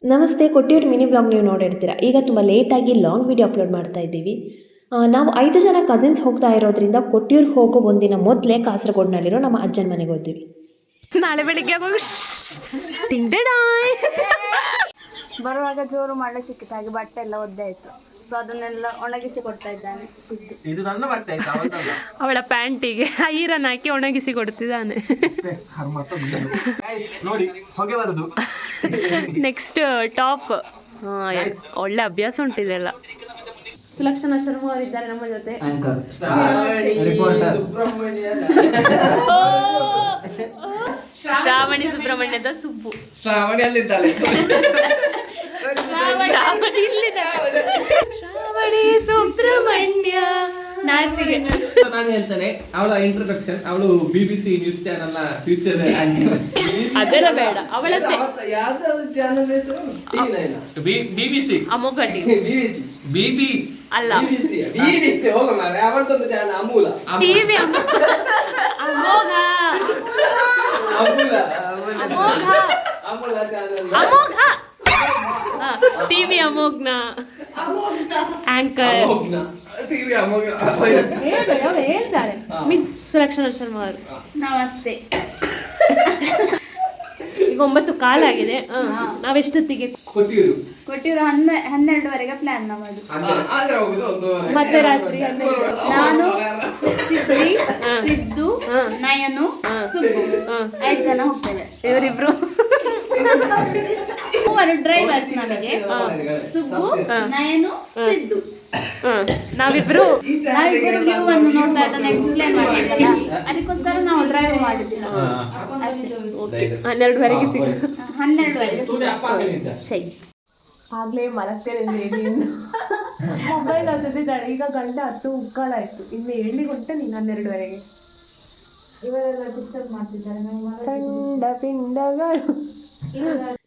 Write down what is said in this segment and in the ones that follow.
ನಮಸ್ತೆ, ಕೊಟ್ಟಿಯೂರು mini blog ನೀವು ನೋಡಿರ್ತೀರ. ಈಗ ತುಂಬ ಲೇಟಾಗಿ ಲಾಂಗ್ ವಿಡಿಯೋ ಅಪ್ಲೋಡ್ ಮಾಡ್ತಾ ಇದ್ದೀವಿ. ನಾವು 5 ಜನ ಕಸಿನ್ಸ್ ಹೋಗ್ತಾ ಇರೋದ್ರಿಂದ ಕೊಟ್ಟಿಯೂರು ಹೋಗೋ ಒಂದಿನ ಮೊದಲೇ ಕಾಸರಗೋಡಿನಲ್ಲಿರೋ ನಮ್ಮ ಅಜ್ಜನ ಮನೆಗೆ ಹೋದ್ವಿ. ನಾಳೆ ಬೆಳಿಗ್ಗೆ ಬರುವಾಗ ಜೋರು ಮಳೆ ಸಿಕ್ಕಿತು, ಹಾಗೆ ಬಟ್ಟೆ ಎಲ್ಲ ಒದ್ದೆ ಆಯ್ತು. ಸೊ ಅದನ್ನೆಲ್ಲ ಒಣಗಿಸಿ ಕೊಡ್ತಾ ಇದ್ದಾನೆ ಸಿದ್ದು. ಇದು ನನ್ನ ಬಟ್ಟೆ ಆಯ್ತಾ ಅವಳ ಪ್ಯಾಂಟಿಗೆ ಐರನ್ ಹಾಕಿ ಒಣಗಿಸಿ ಕೊಡ್ತಿದ್ದಾನೆ. ನೋಡಿ ಹೊಗೆ ಬರುದು. Next top. ಒಳ್ಳೆ ಅಭ್ಯಾಸ ಉಂಟಿದೆಲ್ಲ. ಸುಲಕ್ಷಣ ಶರ್ಮ ಅವರಿದ್ದಾರೆ ನಮ್ಮ ಜೊತೆ. ಶ್ರಾವಣಿ ಸುಬ್ರಹ್ಮಣ್ಯದ ಸುಬ್ಬು. ಶ್ರಾವಣಿ ಅಲ್ಲಿದ್ದಾಳೆ. ಶ್ರಾವಣಿ ಸುಬ್ರಹ್ಮಣ್ಯ ನಾಚಿಗೆ. ನಾನು ಹೇಳ್ತೇನೆ, ಅವಳ ಇಂಟ್ರೊಡಕ್ಷನ್. ಅವಳು BBC ನ್ಯೂಸ್ ಚಾನೆಲ್ ನ ಫ್ಯೂಚರ್ ಅದೆಲ್ಲ ಬೇಡ. ಅವಳ BBC ಅಮೋಘ BB ಅಲ್ಲ, ಅವಳದೊಂದು ಚಾನಲ್ ಅಮೂಲ. ಟಿವಿ ಅಮೋಘ ಅಮೋಘ ಟಿವಿ ಅಮೋಘ್ನ ಆಂಕರ್ ಟಿವಿ ಅಮೋಘ ಹೇಳ್ತಾರೆ. ಮಿಸ್ ಸುಲಕ್ಷಣಾ ಶರ್ಮಾ ಅವರು. ನಮಸ್ತೆ. ಈಗ 9 ಕಾಲಾಗಿದೆ. ನಾವೆಷ್ಟೊತ್ತಿಗೆ ಕೊಟ್ಟಿರು 12ವರೆಗೆ ಪ್ಲಾನ್ ನಮ್ಮದು. ಮತ್ತೆ ರಾತ್ರಿ ನಾನು, ಸಿದ್ದು, ನಯನು, ಸುಬ್ಬು 5 ಜನ ಹೋಗ್ತೇವೆ. ಇವರಿಬ್ರು ಮೂವರು ಡ್ರೈವರ್ಸ್ ನಮಗೆ. ಸುಬ್ಬು, ನಯನು, ಸಿದ್ದು. ನಾವಿಬ್ರು ವ್ಯೂ ಅನ್ನು ನೋಡ್ತಾ ಇದ್ದಾನೆ, ಎಕ್ಸ್ಪ್ಲೇನ್ ಮಾಡಿದ್ದಲ್ಲ, ಅದಕ್ಕೋಸ್ಕರ ನಾವು ಡ್ರೈವ್ ಮಾಡಿದ್ವಿ. ಅಷ್ಟೇ. 12ವರೆಗೆ ಸಿಗ 12ವರೆಗೆ ಚೈ. ಆಗ್ಲೇ ಮಲಗ್ತೇನೆ ಮೊಬೈಲ್ ಅದಿದ್ದಾಳೆ. ಈಗ ಗಂಡ 10 ಮುಕ್ಕಾಲಾಯ್ತು, ಇನ್ನು 7 ಗಂಟೆ ನೀನು 12ವರೆಗೆ. ಇವರೆಲ್ಲ ಡಿಸ್ಟರ್ಬ್ ಮಾಡ್ತಿದ್ದಾರೆ. ಕಂಡ ಪಿಂಡಗಳು.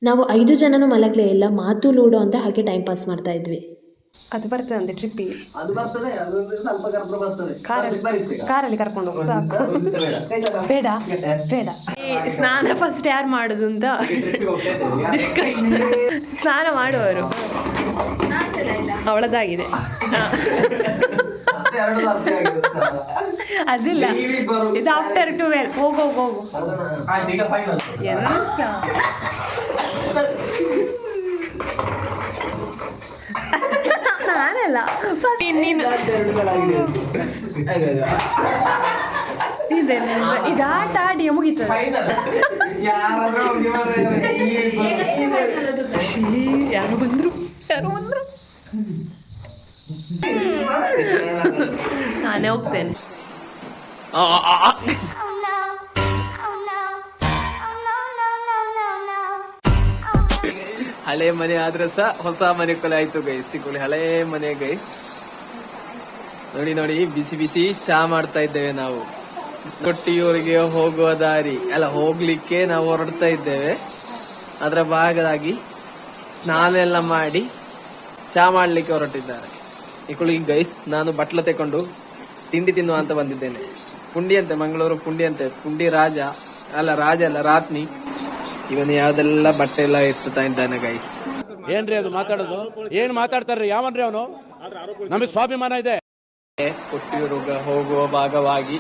ನಾವು 5 ಜನನೂ ಮಲಗಲೇ ಇಲ್ಲ, ಮಾತು ಲೂಡೋ ಅಂತ ಹಾಗೆ ಟೈಮ್ ಪಾಸ್ ಮಾಡ್ತಾ ಇದ್ವಿ. ಅದು ಬರ್ತದೆ ಅಂತೆ ಟ್ರಿಪ್ಪಿಗೆ. ಅದು ಬರ್ತದೆ, ಅದೊಂದು ಸ್ವಲ್ಪ ಕರ್ಕೊಂಡು ಬರ್ತದೆ. ಕಾರಲ್ಲಿ ಕರ್ಕೊಂಡು ಹೋಗು ಸಾಕು. ಬೇಡ ಬೇಡ. ಈ ಸ್ನಾನ ಫಸ್ಟ್ ಯಾರು ಮಾಡುದು ಅಂತ ಡಿಸ್ಕಷನ್. ಸ್ನಾನ ಮಾಡುವವರು ಅವಳದಾಗಿದೆ. ಅದಿಲ್ಲ, ಇದು ಆಫ್ಟರ್ 12. ಹೋಗು ಹೋಗು. ಎಂತ ನಾನಲ್ಲ ಫಸ್ಟ್ ನೀನು. ಇದು ಆಟ ಆಡಿ ಮುಗೀತದೆ. ಯಾರು ಬಂದ್ರು ನಾನೇ ಹೋಗ್ತೇನೆ. ಹಳೆ ಮನೆ ಆದ್ರೆ ಸಹ ಹೊಸ ಮನೆ ಕೊಲೆ ಆಯ್ತು ಗೈ. ಸಿಕ್ಕೊಳ್ಳಿ ಹಳೆ ಮನೆ ಗೈ. ನೋಡಿ ನೋಡಿ, ಬಿಸಿ ಬಿಸಿ ಚಾ ಮಾಡ್ತಾ ಇದ್ದೇವೆ ನಾವು. ಕೊಟ್ಟಿಯೂರಿಗೆ ಹೋಗುವ ದಾರಿ ಅಲ್ಲ, ಹೋಗ್ಲಿಕ್ಕೆ ನಾವು ಹೊರಡ್ತಾ ಇದ್ದೇವೆ. ಅದರ ಭಾಗವಾಗಿ ಸ್ನಾನ ಎಲ್ಲ ಮಾಡಿ ಚಾ ಮಾಡ್ಲಿಕ್ಕೆ ಹೊರಟಿದ್ದಾರೆ ಇಕೊಳ್ಳಿ ಗೈಸ್. ನಾನು ಬಟ್ಲ ತೆಕೊಂಡು ತಿಂಡಿ ತಿನ್ನುವ ಅಂತ ಬಂದಿದ್ದೇನೆ. ಪುಂಡಿ ಅಂತೆ, ಮಂಗಳೂರು ಪುಂಡಿ ಅಂತೆ. ಪುಂಡಿ ರಾಜ ಅಲ್ಲ ರಾತ್ನಿ. ಇವನು ಯಾವ್ದೆಲ್ಲ ಬಟ್ಟೆ ಎಲ್ಲ ಎತ್ತುತ್ತಾ ಇದ್ದಾನೆ ಗೈಸ್. ಏನ್ರಿ ಅದು ಮಾತಾಡೋದು? ಏನ್ ಮಾತಾಡ್ತಾರ್ರಿ? ಯಾವನ್ರಿ ಅವನು? ನಮಗೆ ಸ್ವಾಭಿಮಾನ ಇದೆ. ಕೊಟ್ಟಿಯೂರಿಗೆ ಹೋಗುವ ಭಾಗವಾಗಿ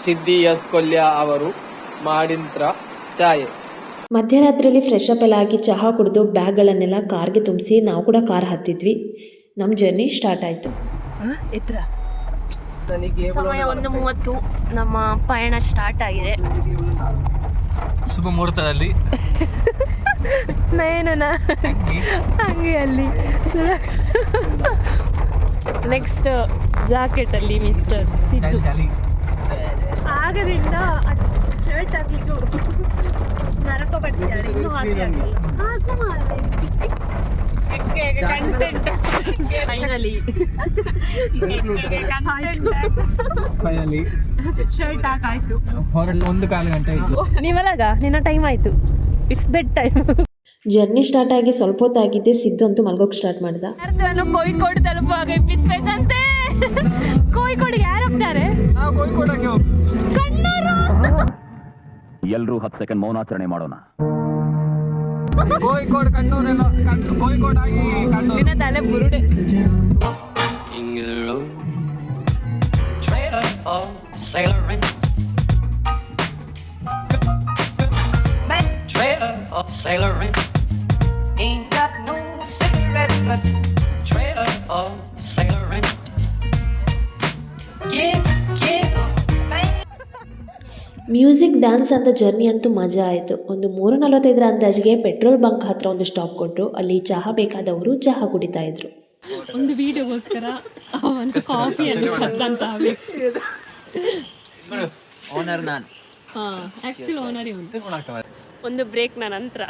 ಸಿದ್ದಿ ಎಸ್ ಕೊಲ್ಯ ಅವರು ಮಾಡಿಂತ್ರ ಚಾಯೆ. ಮಧ್ಯರಾತ್ರಿಯಲ್ಲಿ ಫ್ರೆಶ್ ಅಪ್ ಎಲ್ಲ ಆಗಿ ಚಹಾ ಕುಡಿದು ಬ್ಯಾಗ್ಗಳನ್ನೆಲ್ಲ ಕಾರ್ಗೆ ತುಂಬಿಸಿ ನಾವು ಕೂಡ ಕಾರ್ ಹತ್ತಿದ್ವಿ. ನಮ್ಮ ಜರ್ನಿ ಸ್ಟಾರ್ಟ್ ಆಯಿತು. ಸಮಯ 1:30. ನಮ್ಮ ಪಯಣ ಸ್ಟಾರ್ಟ್ ಆಗಿದೆ. ಶುಭ ಮುಹೂರ್ತದಲ್ಲಿ ನಯನ ಅಂಗಿಯಲ್ಲಿ ನೆಕ್ಸ್ಟ್ ಜಾಕೆಟ್ ಅಲ್ಲಿ ಮಿಸ್ಟರ್ ಸಿದ್ದು. ಆಗದಿಂದ ಶರ್ಟ್ ಹಾಕ್ಲಿಕ್ಕೆ ನರಕ ಪಡ್ತಿದ್ದಾರೆ. ಇನ್ನೂ ಹಾಕಿ ಫೈನಲಿ ಶರ್ಟ್ ಹಾಕಾಯ್ತು. 1 ಕಾಲು ಗಂಟೆ ಆಯ್ತು. ನೀವಲ್ಲಾಗ ನಿನ್ನ ಟೈಮ್ ಆಯ್ತು. It's bed time. Journey start ಆಗಿ ಸ್ವಲ್ಪ ಹೊತ್ತಾಗಿದ್ದೆ, ಸಿದ್ದು ಅಂತೂ ಮಲ್ಗೋಕೆ ಸ್ಟಾರ್ಟ್ ಮಾಡ್ದ. ಕೋಯಿಕೋಡ್ ತಲುಪುವಾಗ ಇಪ್ಪಿಸ್ಬೇಕಂತೆ. ಕೋಯಿಕೋಡಿಗೆ ಯಾರು ಹೋಗ್ತಾರೆ? ಎಲ್ಲರೂ 10 ಸೆಕೆಂಡ್ ಮೌನಾಚರಣೆ ಮಾಡೋಣ. ಕೋഴിಕೋಡ್ ಕಣ್ಣೂರೆಲ್ಲ ಕೋಳಿಕೋಡ್ ಆಗಿ ನಿನ್ನ ತಲೆ ಬುರುಡೆ. King of the road, trailer for sailoring. Man, trailer for sailoring. Ain't got no cigarettes, but trailer for sailoring. Give. Music dance ಅಂತ ಜರ್ನಿ ಅಂತೂ ಮಜಾ ಆಯಿತು. ಒಂದು 3:45 ಅಂದಾಜಿಗೆ ಪೆಟ್ರೋಲ್ ಬಂಕ್ ಹತ್ರ ಒಂದು ಸ್ಟಾಪ್ ಕೊಟ್ಟರು. ಅಲ್ಲಿ ಚಹಾ ಬೇಕಾದವರು ಚಹಾ ಕುಡಿತಾ ಇದ್ರು. ಒಂದು ವಿಡಿಯೋಗೋಸ್ಕರ ಒಂದು ಕಾಫಿಯನ್ನು ಕದ್ದಂತ ವ್ಯಕ್ತಿ. ಓನರ್ ನಾನು. ಆ್ಯಕ್ಚುಲಿ ಓನರೇ ಒಂದು ಬ್ರೇಕ್ನ ನಂತರ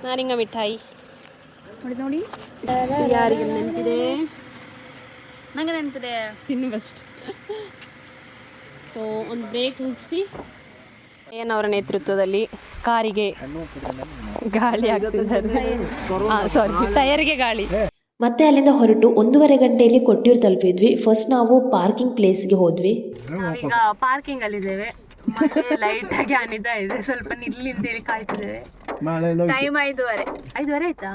ನಾರಿಂಗ ಮಿಠಾಯಿ ನೋಡಿ ಯಾರಿಗೆ ನೆನಪಿದೆ? ನಂಗೆ ನೆನಪಿದೆ. ತಿನ್ನು ಬೆಸ್ಟ್. ಸೊ ಒಂದು ಬ್ರೇಕ್ ಮುಗಿಸಿ ಏನವರ ನೇತೃತ್ವದಲ್ಲಿ ಕಾರಿಗೆ ಗಾಳಿ ಆಗ್ತಿದ್ದಾರೆ. ಸಾರಿ, ಟೈರ್ಗೆ ಗಾಳಿ. ಮತ್ತೆ ಅಲ್ಲಿಂದ ಹೊರಟು 1:30 ಗಂಟೆಯಲ್ಲಿ ಕೊಟ್ಟಿಯೂರು ತಲುಪಿದ್ವಿ. ಫಸ್ಟ್ ನಾವು ಪಾರ್ಕಿಂಗ್ ಪ್ಲೇಸ್ಗೆ ಹೋದ್ವಿ. ನಾವೀಗ ಪಾರ್ಕಿಂಗ್ ಅಲ್ಲಿದ್ದೇವೆ. ಮತ್ತೆ ಲೈಟ್ ಆಗಿ ಅನಿತಾ ಇದೆ, ಸ್ವಲ್ಪ ನಿಲ್ಲಿ ಅಂತೇಳಿ ಕಾಯ್ತಿದ್ದೇವೆ. ಟೈಮ್ 5:30 ಆಯ್ತಾ?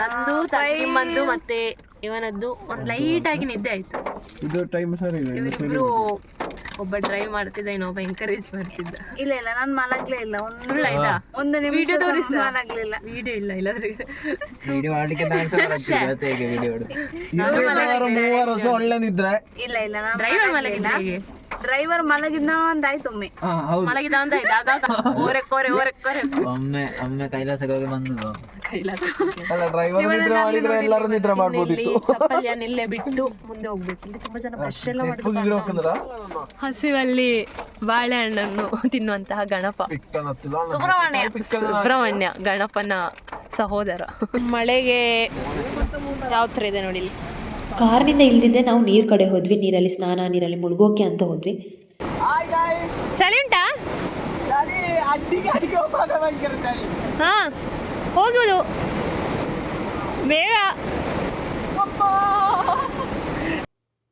ನಂದು ತಗ್ಗಿಮ್ಮಂದು ಮತ್ತೆ ಇವನದ್ದು ಒಂದು ಲೈಟ್ ಆಗಿ ನಿದ್ದೆ ಆಯ್ತು. ಇದು ಟೈಮ್ ಸರಿ ಇದೆ. ಇವರಿಬ್ರು ಒಬ್ಬ ಡ್ರೈವ್ ಮಾಡ್ತಿದ್ದ, ಇನ್ನೊಬ್ಬ ಎಂಕರೇಜ್ ಮಾಡ್ತಿದ್ದ. ಇಲ್ಲ ನಾನು ಮಲಗ್ಲೇ ಇಲ್ಲ. ಸುಳ್ಳು ಆಯ್ತಾ? ಒಂದು ನಿಮಿಷ ವಿಡಿಯೋ ತೋರಿಸ ಮಲಗ್ಲಿಲ್ಲ. ವಿಡಿಯೋ ಇಲ್ಲ ಇಲ್ಲಾದ್ರೆ ವಿಡಿಯೋ ಮಾಡ್ಲಿಕ್ಕೆ ಮೂವರು ಒಳ್ಳೆ ನಿದ್ರೆ. ಇಲ್ಲ ನಾನು ಡ್ರೈವರ್ ಮಲಗಿದ್ದ ಹೇಗೆ? ಡ್ರೈವರ್ ಮಲಗಿದ್ದ ಒಂದಾಯ್ತು. ಒಮ್ಮೆ ಮಲಗಿದ ಅಂತ ಆಯ್ತು. ಆಗ ಓರೆಕ್ಕೋರೆ ಒಮ್ಮೆ ಕೈಲಾಸಕ್ಕೆ ಹೋಗಿ ಬಂದು ಕೈಲಾಸ ಡ್ರೈವರ್ ನಿದ್ರೆ ಮಾಡಿದ್ರೆ ಎಲ್ಲರೂ ನಿದ್ರೆ ಮಾಡ್ಬೋದಿತ್ತು. ಚಪ್ಪಲಿಯನ್ನು ಇಲ್ಲೇ ಬಿಟ್ಟು ಮುಂದೆ ಹೋಗ್ಬೇಕು. ಇಲ್ಲಿ ತುಂಬಾ ಜನ ಬ್ರಷ್ ಎಲ್ಲ ಮಾಡ್ತಾರೆ. ಹಸಿವಲ್ಲಿ ಬಾಳೆಹಣ್ಣನ್ನು ತಿನ್ನುವಂತಹ ಗಣಪ ಸುಬ್ರಹ್ಮಣ್ಯ ಗಣಪನ ಸಹೋದರ. ಮಳೆಗೆ ಯಾವ ಥರ ಇದೆ ನೋಡಿ. ಇಲ್ಲಿ ಕಾರ್ನಿಂದ ಇಲ್ದಿದ್ದೆ ನಾವು ನೀರು ಕಡೆ ಹೋದ್ವಿ. ನೀರಲ್ಲಿ ಸ್ನಾನ, ನೀರಲ್ಲಿ ಮುಳುಗೋಕೆ ಅಂತ ಹೋದ್ವಿ. ಚಳಿ ಉಂಟಾ? ಹಾ, ಹೋಗ್ಬೋದು ಬೇಗ.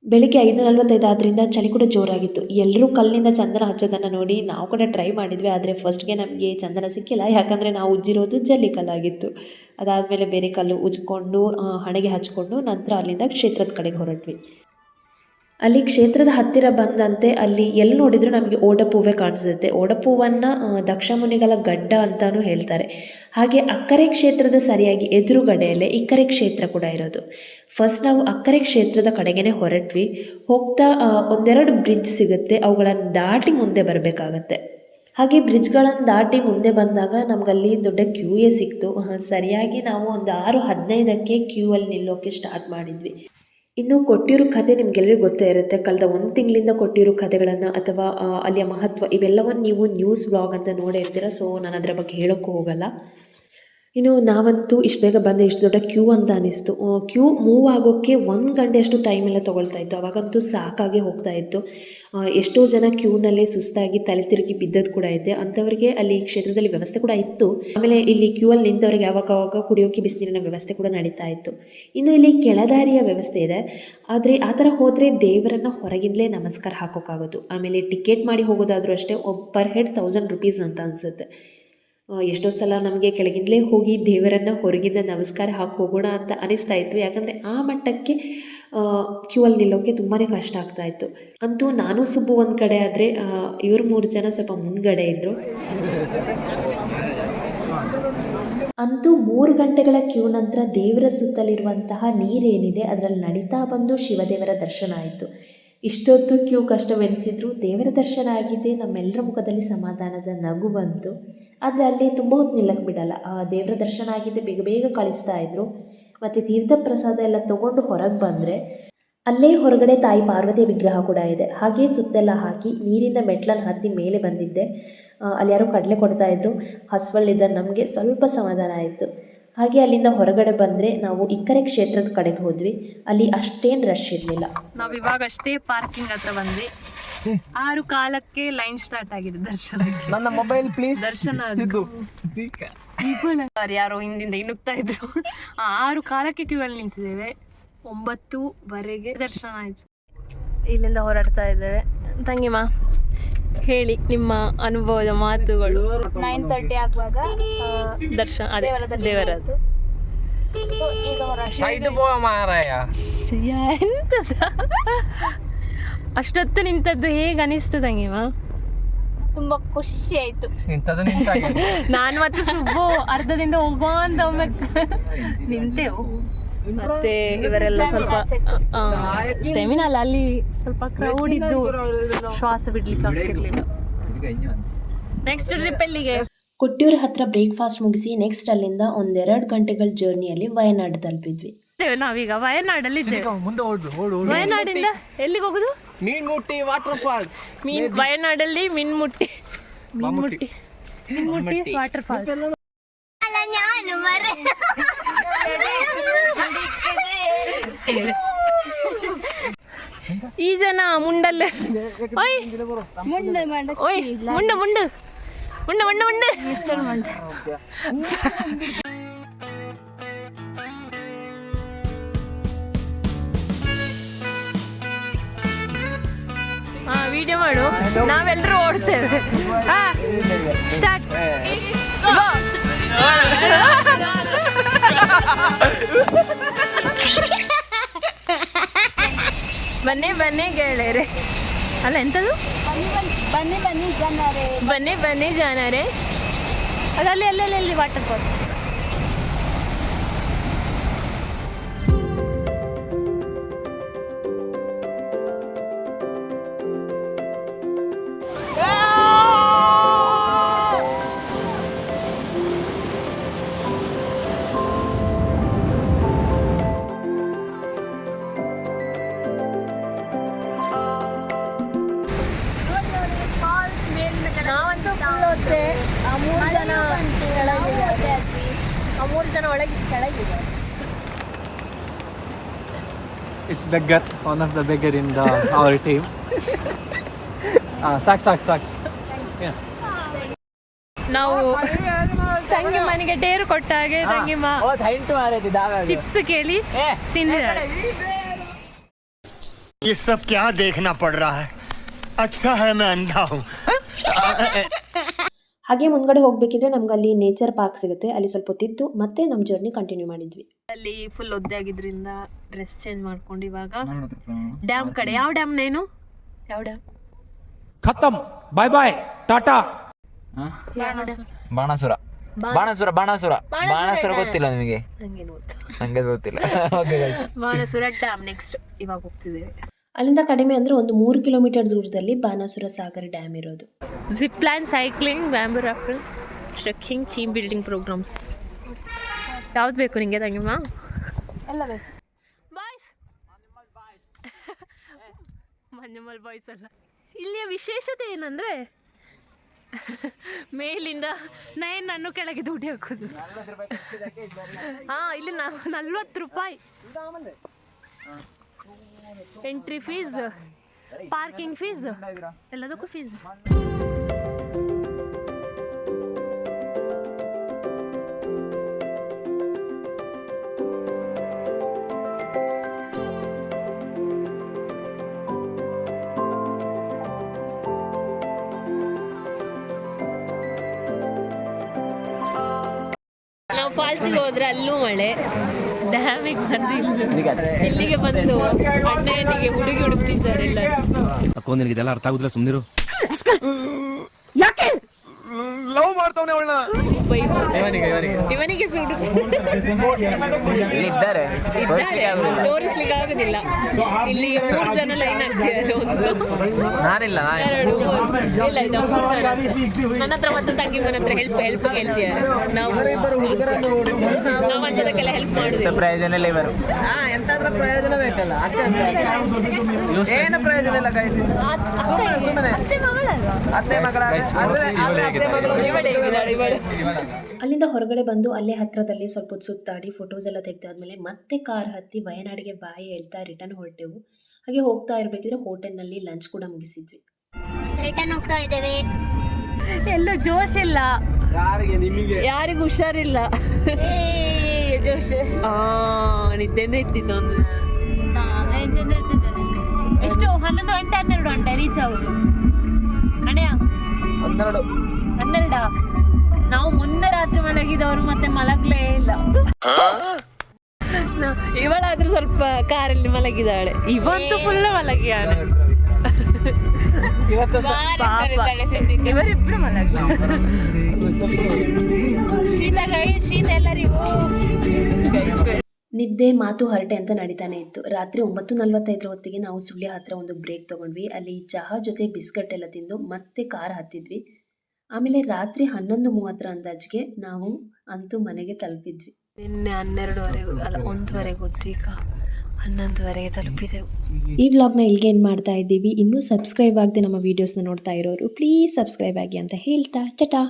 ಬೆಳಿಗ್ಗೆ 5:45 ಆದ್ದರಿಂದ ಚಳಿ ಕೂಡ ಜೋರಾಗಿತ್ತು. ಎಲ್ಲರೂ ಕಲ್ಲಿನಿಂದ ಚಂದನ ಹಚ್ಚೋದನ್ನು ನೋಡಿ ನಾವು ಕೂಡ ಟ್ರೈ ಮಾಡಿದ್ವಿ. ಆದರೆ ಫಸ್ಟ್ಗೆ ನಮಗೆ ಚಂದನ ಸಿಕ್ಕಿಲ್ಲ, ಯಾಕಂದರೆ ನಾವು ಉಜ್ಜಿರೋದು ಜಲ್ಲಿ ಕಲ್ಲಾಗಿತ್ತು. ಅದಾದಮೇಲೆ ಬೇರೆ ಕಲ್ಲು ಉಜ್ಕೊಂಡು ಹಣೆಗೆ ಹಚ್ಕೊಂಡು ನಂತರ ಅಲ್ಲಿಂದ ಕ್ಷೇತ್ರದ ಕಡೆಗೆ ಹೊರಟ್ವಿ. ಅಲ್ಲಿ ಕ್ಷೇತ್ರದ ಹತ್ತಿರ ಬಂದಂತೆ ಅಲ್ಲಿ ಎಲ್ಲಿ ನೋಡಿದರೂ ನಮಗೆ ಓಡಪೂವೇ ಕಾಣಿಸುತ್ತೆ. ಓಡಪೂವನ್ನು ದಕ್ಷ ಮುನಿಗಳ ಗಡ್ಡ ಅಂತಲೂ ಹೇಳ್ತಾರೆ. ಹಾಗೆ ಅಕ್ಕರೆ ಕ್ಷೇತ್ರದ ಸರಿಯಾಗಿ ಎದುರುಗಡೆಯಲ್ಲೇ ಇಕ್ಕರೆ ಕ್ಷೇತ್ರ ಕೂಡ ಇರೋದು. ಫಸ್ಟ್ ನಾವು ಅಕ್ಕರೆ ಕ್ಷೇತ್ರದ ಕಡೆಗೇ ಹೊರಟ್ವಿ. ಹೋಗ್ತಾ ಒಂದೆರಡು ಬ್ರಿಡ್ಜ್ ಸಿಗುತ್ತೆ, ಅವುಗಳನ್ನು ದಾಟಿ ಮುಂದೆ ಬರಬೇಕಾಗತ್ತೆ. ಹಾಗೆ ಬ್ರಿಡ್ಜ್ಗಳನ್ನು ದಾಟಿ ಮುಂದೆ ಬಂದಾಗ ನಮಗಲ್ಲಿ ದೊಡ್ಡ ಕ್ಯೂಯೇ ಸಿಕ್ತು. ಸರಿಯಾಗಿ ನಾವು ಒಂದು 6:15ಕ್ಕೆ ಕ್ಯೂ ಅಲ್ಲಿ ನಿಲ್ಲೋಕ್ಕೆ ಸ್ಟಾರ್ಟ್ ಮಾಡಿದ್ವಿ. ಇನ್ನು ಕೊಟ್ಟಿಯೂರು ಕಥೆ ನಿಮಗೆಲ್ಲರಿಗೂ ಗೊತ್ತೇ ಇರುತ್ತೆ. ಕಳೆದ 1 ತಿಂಗಳಿಂದ ಕೊಟ್ಟಿಯೂರು ಕಥೆಗಳನ್ನು ಅಥವಾ ಅಲ್ಲಿಯ ಮಹತ್ವ ಇವೆಲ್ಲವನ್ನು ನೀವು ನ್ಯೂಸ್ ವ್ಲಾಗ್ ಅಂತ ನೋಡೇ ಇರ್ತೀರ. ಸೊ ನಾನು ಅದರ ಬಗ್ಗೆ ಹೇಳೋಕ್ಕೂ ಹೋಗಲ್ಲ. ಇನ್ನು ನಾವಂತೂ ಇಷ್ಟು ಬೇಗ ಬಂದೆ, ಇಷ್ಟು ದೊಡ್ಡ ಕ್ಯೂ ಅಂತ ಅನ್ನಿಸ್ತು. ಕ್ಯೂ ಮೂವ್ ಆಗೋಕ್ಕೆ 1 ಗಂಟೆಯಷ್ಟು ಟೈಮ್ ಎಲ್ಲ ತೊಗೊಳ್ತಾ ಇತ್ತು. ಅವಾಗಂತೂ ಸಾಕಾಗಿ ಹೋಗ್ತಾ ಇತ್ತು. ಎಷ್ಟೋ ಜನ ಕ್ಯೂನಲ್ಲೇ ಸುಸ್ತಾಗಿ ತಲೆ ತಿರುಗಿ ಬಿದ್ದದ್ದು ಕೂಡ ಇದೆ. ಅಂಥವರಿಗೆ ಅಲ್ಲಿ ಕ್ಷೇತ್ರದಲ್ಲಿ ವ್ಯವಸ್ಥೆ ಕೂಡ ಇತ್ತು. ಆಮೇಲೆ ಇಲ್ಲಿ ಕ್ಯೂ ಅಲ್ಲಿ ನಿಂತವರಿಗೆ ಯಾವಾಗ ಕುಡಿಯೋಕ್ಕೆ ಬಿಸಿನೀರಿನ ವ್ಯವಸ್ಥೆ ಕೂಡ ನಡೀತಾ ಇತ್ತು. ಇನ್ನು ಇಲ್ಲಿ ಕೆಳದಾರಿಯ ವ್ಯವಸ್ಥೆ ಇದೆ. ಆದರೆ ಆ ಥರ ಹೋದರೆ ದೇವರನ್ನು ಹೊರಗಿಂದಲೇ ನಮಸ್ಕಾರ ಹಾಕೋಕ್ಕಾಗೋದು. ಆಮೇಲೆ ಟಿಕೆಟ್ ಮಾಡಿ ಹೋಗೋದಾದರೂ ಅಷ್ಟೇ, ಪರ್ ಹೆಡ್ 1000 ರೂಪೀಸ್ ಅಂತ ಅನಿಸುತ್ತೆ. ಎಷ್ಟೋ ಸಲ ನಮಗೆ ಕೆಳಗಿಂದಲೇ ಹೋಗಿ ದೇವರನ್ನು ಹೊರಗಿಂದ ನಮಸ್ಕಾರ ಹಾಕಿ ಹೋಗೋಣ ಅಂತ ಅನಿಸ್ತಾ ಇತ್ತು. ಯಾಕಂದರೆ ಆ ಮಟ್ಟಕ್ಕೆ ಕ್ಯೂ ಅಲ್ಲಿ ನಿಲ್ಲೋಕ್ಕೆ ತುಂಬಾ ಕಷ್ಟ ಆಗ್ತಾ ಇತ್ತು. ಅಂತೂ ನಾನು ಸುಬ್ಬು ಒಂದು ಕಡೆ ಆದರೆ ಇವರು 3 ಜನ ಸ್ವಲ್ಪ ಮುಂದ್ಗಡೆ ಇದ್ದರು. ಅಂತೂ 3 ಗಂಟೆಗಳ ಕ್ಯೂ ನಂತರ ದೇವರ ಸುತ್ತಲಿರುವಂತಹ ನೀರೇನಿದೆ ಅದರಲ್ಲಿ ನಡೀತಾ ಬಂದು ಶಿವದೇವರ ದರ್ಶನ ಆಯಿತು. ಇಷ್ಟೊತ್ತು ಕ್ಯೂ ಕಷ್ಟವೆನಿಸಿದ್ರು ದೇವರ ದರ್ಶನ ಆಗಿದೆ. ನಮ್ಮೆಲ್ಲರ ಮುಖದಲ್ಲಿ ಸಮಾಧಾನದ ನಗು ಬಂತು. ಆದರೆ ಅಲ್ಲಿ ತುಂಬ ಹೊತ್ತು ನಿಲ್ಲಕ್ಕೆ ಬಿಡಲ್ಲ. ದೇವರ ದರ್ಶನ ಆಗಿದೆ, ಬೇಗ ಬೇಗ ಕಳಿಸ್ತಾ ಇದ್ರು. ಮತ್ತು ತೀರ್ಥ ಪ್ರಸಾದ ಎಲ್ಲ ತೊಗೊಂಡು ಹೊರಗೆ ಬಂದರೆ ಅಲ್ಲೇ ಹೊರಗಡೆ ತಾಯಿ ಪಾರ್ವತಿ ವಿಗ್ರಹ ಕೂಡ ಇದೆ. ಹಾಗೆ ಸುತ್ತೆಲ್ಲ ಹಾಕಿ ನೀರಿಂದ ಮೆಟ್ಲನ್ನು ಹತ್ತಿ ಮೇಲೆ ಬಂದಿದ್ದೆ. ಅಲ್ಲಿ ಯಾರೋ ಕಡಲೆ ಕೊಡ್ತಾಯಿದ್ರು. ಹಸುವಲ್ಲಿದ್ದ ನಮಗೆ ಸ್ವಲ್ಪ ಸಮಾಧಾನ ಆಯಿತು. ಹಾಗೆ ಅಲ್ಲಿಂದ ಹೊರಗಡೆ ಬಂದರೆ ನಾವು ಇಕ್ಕರೆ ಕ್ಷೇತ್ರದ ಕಡೆಗೆ ಹೋದ್ವಿ. ಅಲ್ಲಿ ಅಷ್ಟೇನು ರಶ್ ಇರಲಿಲ್ಲ. ನಾವು ಇವಾಗಷ್ಟೇ ಪಾರ್ಕಿಂಗ್ ಹತ್ರ ಬಂದ್ವಿ. 6:15ಕ್ಕೆ ಲೈನ್ ಸ್ಟಾರ್ಟ್ ಆಗಿದೆ ದರ್ಶನಕ್ಕೆ. ನನ್ನ ಮೊಬೈಲ್ ಪ್ಲೀಸ್. ದರ್ಶನ ಯಾರೋ ಹಿಂದಿಂದ ಇಣುಕ್ತಾ ಇದ್ರು. 6:15ಕ್ಕೆ ಕ್ಯೂ ಅಲ್ಲಿ ನಿಂತಿದ್ದೇವೆ. 9:00ವರೆಗೆ ದರ್ಶನ ಆಯಿತು. ಇಲ್ಲಿಂದ ಹೊರಡ್ತಾ ಇದ್ದೇವೆ. ತಂಗಿಮ್ಮ ಹೇಳಿ ನಿಮ್ಮ ಅನುಭವದ ಮಾತುಗಳು. 9:30 ಆಗುವಾಗ ದರ್ಶನ ಅದೇ ದೇವರದ್ದು. ದೇವರದ್ದು. ಸೊ ಈಗ ರಶ್ ಎಂತದ ಅಷ್ಟೊತ್ತು ನಿಂತದ್ದು ಹೇಗೆ ಅನಿಸ್ತು ತಂಗಿಮ? ತುಂಬಾ ಖುಷಿ ಆಯ್ತು. ನಾನು ಮತ್ತು ಸುಬ್ಬು ಅರ್ಧದಿಂದ ಹೋಗುವ ಅಂತ ಒಮ್ಮೆ ನಿಂತೆವು. ಮತ್ತೆ ಇವರೆಲ್ಲ ಸ್ವಲ್ಪ ಸ್ಟೆಮಿನ ಅಲ್ಲ, ಅಲ್ಲಿ ಸ್ವಲ್ಪ ಕ್ರೌಡ್ ಇದ್ದು ಶ್ವಾಸ ಬಿಡ್ಲಿಕ್ಕೆ ಆಗ್ತಿರ್ಲಿಲ್ಲ. ನೆಕ್ಸ್ಟ್ ಟ್ರಿಪ್ ಎಲ್ಲಿಗೆ? ಕೊಟ್ಟಿಯೂರು ಹತ್ರ ಬ್ರೇಕ್ಫಾಸ್ಟ್ ಮುಗಿಸಿ ನೆಕ್ಸ್ಟ್ ಅಲ್ಲಿಂದ 1-2 ಗಂಟೆಗಳ ಜರ್ನಿಯಲ್ಲಿ ವಯನಾಡು ತಲುಪಿದ್ವಿ. ನಾವೀಗ ವಯನಾಡಲ್ಲಿ ಇದ್ದೇವೆ. ವಯನಾಡಿಂದ ಎಲ್ಲಿಗೆ ಹೋಗುದು? Meenmutty water falls. ವಯನಾಡಲ್ಲಿ ಮೀನ್ಮುಟ್ಟಿ ವಾಟರ್ ಫಾಲ್ಸ್. ಈ ಜನ ಮುಂಡಲ್ಲೇ ಓಯ್ ಓಯ್ ಮುಂಡು ವಿಡಿಯೋ ಮಾಡು, ನಾವೆಲ್ಲರೂ ಓಡ್ತೇವೆ. ಸ್ಟಾರ್ಟ್. ಬನ್ನಿ ಗೆಳೆಯರೆ. ಅಲ್ಲ ಎಂತದು? ಬನ್ನಿ ಜಾನರೆ. ಅದಲ್ಲಿ ಅಲ್ಲಲ್ಲಿ ವಾಟರ್ ಫಾಲ್ಸ್. ನಾವಂತೂ ಫುಲ್ ಹೊತ್ತೆ ಆ 3 ಜನ ಒಳಗೆ ಕೆಳಗಿದೆ. It's beggar, one of the beggar in our team. ಸಾಕು. ನಾವು ತಂಗಿ ಮನೆಗೆ ಟೇರು ಕೊಟ್ಟ ಹಾಗೆ ತಂಗಿಮ್ಮ ಚಿಪ್ಸ್ ಕೇಳಿ ತಿಂದಿದ್ದಾರೆ. ये सब क्या देखना पड़ रहा है? अच्छा है मैं अंधा हूँ. ಹಾಗೆ ಮುಂದ್ಗಡೆ ಹೋಗ್ಬೇಕಿದ್ರೆ ನಮ್ಗೆ ಅಲ್ಲಿ ನೇಚರ್ ಪಾರ್ಕ್ ಸಿಗುತ್ತೆ, ಅಲ್ಲಿ ಸ್ವಲ್ಪ ಹೊತ್ತಿದ್ದು ಮತ್ತೆ ನಮ್ಮ ಜರ್ನಿ ಕಂಟಿನ್ಯೂ ಮಾಡಿದ್ವಿ. ಅಲ್ಲಿ ಫುಲ್ ಒದ್ದೆ ಆಗಿದ್ರಿಂದ ಡ್ರೆಸ್ ಚೇಂಜ್ ಮಾಡ್ಕೊಂಡು ಇವಾಗ ಡ್ಯಾಮ್ ಕಡೆ. ಯಾವ ಡ್ಯಾಮ್ ನೇನು? ಯಾವ ಡ್ಯಾಮ್? ಖತಮ್, ಬಾಯ್ ಬಾಯ್, ಟಾಟಾ. ಬಾಣಾಸುರ ಗೊತ್ತಿಲ್ಲ ನಿಮಗೆ? ನಂಗೆ ಗೊತ್ತಿಲ್ಲ. ಬಾಣಾಸುರ ಡ್ಯಾಮ್ ನೆಕ್ಸ್ಟ್ ಇವಾಗ ಹೋಗ್ತಿದ್ದೇವೆ. ಅಲ್ಲಿಂದ ಕಡಿಮೆ ಅಂದರೆ ಒಂದು 3 ಕಿಲೋಮೀಟರ್ ದೂರದಲ್ಲಿ ಬಾಣಾಸುರ ಸಾಗರ್ ಡ್ಯಾಮ್ ಇರೋದು. Zip line, cycling, bamboo rafting, trekking, team building programmes. ಯಾವ್ದು ಬೇಕು ನಿಮಗೆ ತಂಗಿಮ್ಮ? ಎಲ್ಲ ಬೇಕು. ಬಾಯ್ಸ್ ಮഞ്ഞಮ್ಮಲ್ ಬಾಯ್ಸ್ ಅಲ್ಲ. ಇಲ್ಲಿಯ ವಿಶೇಷತೆ ಏನಂದರೆ ಮೇಲಿಂದ ನಯನ್ನು ಕೆಳಗೆ ದುಡ್ಡು ಹಾಕೋದು. ಇಲ್ಲಿ 40 ರೂಪಾಯಿ ಎಂಟ್ರಿ ಫೀಸ್, ಪಾರ್ಕಿಂಗ್ ಫೀಸ್, ಎಲ್ಲದಕ್ಕೂ ಫೀಸ್. ನಾವು ಫಾಲ್ಸಿಗೆ ಹೋದ್ರೆ ಅಲ್ಲೂ ಮಳೆ, ಡ್ಯಾಮಿಗೆ ಬಂದು ಇಲ್ಲಿಗೆ ಬಂದು ಅಣ್ಣನಿಗೆ ಹುಡುಗಿ ಹುಡುಕ್ತಿದ್ದಾರೆ ಎಲ್ಲರೂ. ಇದೆಲ್ಲ ಅರ್ಥ ಆಗುದಿಲ್ಲ, ಸುಮ್ಮನಿರು. ಲವ್ ಮಾಡ್ತಾವನೆ ಅವಳನ್ನ. ಇವನಿಗೆ ತೋರಿಸ್ಲಿಕ್ಕೆ ಆಗುದಿಲ್ಲ. ಇಲ್ಲಿ 3 ಜನ ಲೈನ್ ಆಗ್ತಿದ್ದಾರೆ. ನಾನಿಲ್ಲ, ನನ್ನ ಹತ್ರ ಮತ್ತು ತಂಗಿ ಮನ ಹತ್ರ ಹೆಲ್ಪ್ ಹೇಳ್ತಿದ್ದಾರೆ. ನಾವು ಅಂಥದಕ್ಕೆಲ್ಲ ಹೆಲ್ಪ್ ಮಾಡುದು. ಪ್ರಯೋಜನ ಇಲ್ಲ ಇವರು. ಎಂತಾದ್ರೂ ಪ್ರಯೋಜನ ಬೇಕಲ್ಲ, ಏನು ಪ್ರಯೋಜನ ಇಲ್ಲ. ಅತ್ತೆ ಮಗಳ ಅಲ್ಲಿಂದ ಹೊರಗಡೆ ಬಂದು ಅಲ್ಲೇ ಹತ್ರದಲ್ಲಿ ಸ್ವಲ್ಪ ಹೊತ್ತು ಸುತ್ತಾಡಿ ಫೋಟೋಸ್ ಎಲ್ಲ ತೆಗೆದಾದ್ಮೇಲೆ ಮತ್ತೆ ಕಾರ್ ಹತ್ತಿ ವಯನಾಡಿಗೆ ಬಾಯಿ ಹೇಳ್ತಾ ರಿಟರ್ನ್ ಹೊರಟೆವು. ಹಾಗೆ ಹೋಗ್ತಾ ಇರಬೇಕಿದ್ರೆ ಹೋಟೆಲ್ನಲ್ಲಿ ಲಂಚ್ ಕೂಡ ಮುಗಿಸಿದ್ವಿ. ರಿಟರ್ನ್ ಹೋಗ್ತಾ ಇದ್ದೇವೆ. ಎಲ್ಲೂ ಜೋಶ್ ಇಲ್ಲ, ಯಾರಿಗೆ? ನಿಮಗೆ? ಯಾರಿಗೂ ಹುಷಾರಿಲ್ಲ. ಜೋಶ್ ನಿದ್ದೆಂದ ಇದ್ದಿದ್ದು ಒಂದು. ಎಷ್ಟು 11 ಗಂಟೆ 12 ಗಂಟೆ ರೀಚ್ ಆಗೋದು. ಅಣ್ಣಯ್ಯ 12 ನಾವು ಮೊನ್ನೆ ರಾತ್ರಿ ಮಲಗಿದವರು ಮತ್ತೆ ಮಲಗ್ಲೇ ಇಲ್ಲ. ಇವಳಾದ್ರೂ ಸ್ವಲ್ಪ ಕಾರಲ್ಲಿ ಮಲಗಿದಾಳೆ, ಇವಂತೂ ಫುಲ್ ಮಲಗಿಯಾನೆ. ಇವರಿಬ್ರು ಮಲಗಿ ಶೀತ ಎಲ್ಲರಿಗೂ ನಿದ್ದೆ ಮಾತು ಹರಟೆ ಅಂತ ನಡೀತಾನೆ ಇತ್ತು. ರಾತ್ರಿ 9:45 ಹೊತ್ತಿಗೆ ನಾವು ಸುಳ್ಯ ಹತ್ರ ಒಂದು ಬ್ರೇಕ್ ತೊಗೊಂಡ್ವಿ. ಅಲ್ಲಿ ಚಹಾ ಜೊತೆ ಬಿಸ್ಕಟ್ ಎಲ್ಲ ತಿಂದು ಮತ್ತೆ ಕಾರ್ ಹತ್ತಿದ್ವಿ. ಆಮೇಲೆ ರಾತ್ರಿ 11:30 ಅಂದಾಜಿಗೆ ನಾವು ಅಂತೂ ಮನೆಗೆ ತಲುಪಿದ್ವಿ. ನಿನ್ನೆ 12:15 ಅಲ್ಲ 1:00 ಹೊತ್ತು, ಈಗ 11:00 ತಲುಪಿದೆವು. ಈ ವ್ಲಾಗ್ನ ಇಲ್ಲಿಗೆ ಏನು ಮಾಡ್ತಾ ಇದ್ದೀವಿ. ಇನ್ನೂ ಸಬ್ಸ್ಕ್ರೈಬ್ ಆಗದೆ ನಮ್ಮ ವೀಡಿಯೋಸ್ನ ನೋಡ್ತಾ ಇರೋರು ಪ್ಲೀಸ್ ಸಬ್ಸ್ಕ್ರೈಬ್ ಆಗಿ ಅಂತ ಹೇಳ್ತಾ, ಚಟಾ.